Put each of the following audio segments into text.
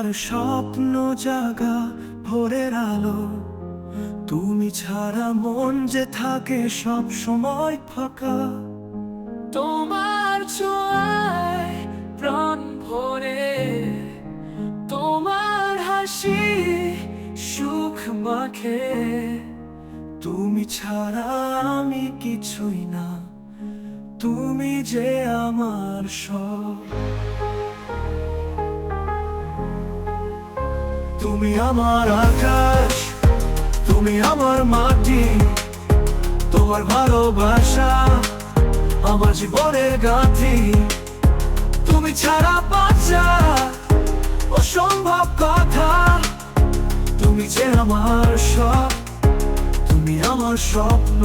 আমার স্বপ্ন জাগা ভোরের আলো, তুমি ছাড়া মন যে থাকে সব সময় ফাঁকা। তোমার ছোঁয়ায় প্রাণ ভরে, তোমার হাসি সুখ মাখে, তুমি ছাড়া আমি কিছুই না, তুমি যে আমার সব। তুমি আমার আকাশ, তুমি আমার মাটি, তোমার ভালোবাসা আমার জীবনের গাথি। তুমি ছাড়া বাঁচা অসম্ভব কথা, তুমি যে আমার সব, তুমি আমার স্বপ্ন।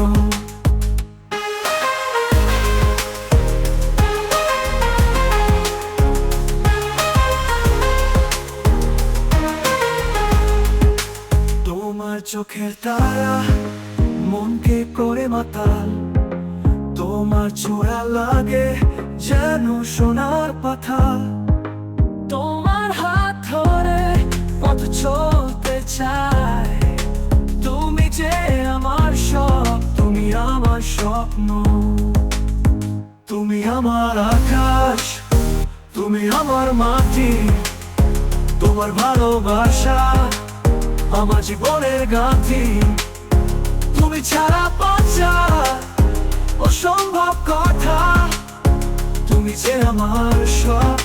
তোমার চোখের তারা মনকে করে মাতাল, তোমার ছোঁয়া লাগে যেন সোনার পাথা। তোমার হাত ধরে পথ চলতে চাই, তুমি যে আমার সব, তুমি আমার স্বপ্ন। তুমি আমার আকাশ, তুমি আমার মাটি, তোমার ভালোবাসা আমার জীবনের গাথি। তুমি ছাড়া বাঁচা অসম্ভব কথা, তুমি যে আমার সব,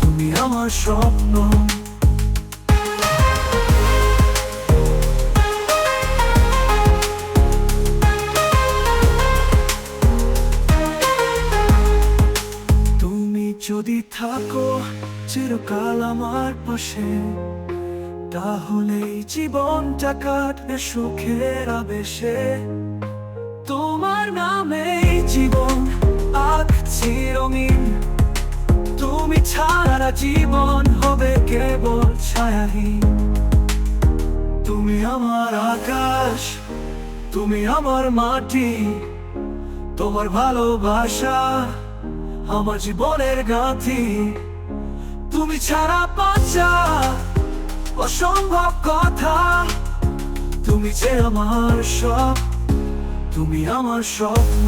তুমি আমার স্বপ্ন। তুমি যদি থাকো চিরকাল আমার পাশে, তাহলে জীবনটা কাটবে সুখের আবেশে। তোমার নামে জীবন আঁকছি রঙিন, তুমি ছাড়া জীবন হবে কেবল ছায়াহীন। তুমি আমার আকাশ, তুমি আমার মাটি, তোমার ভালোবাসা আমার জীবনের গাথি। তুমি ছাড়া বাঁচা অসম্ভব কথা, তুমি যে আমার সব, তুমি আমার স্বপ্ন।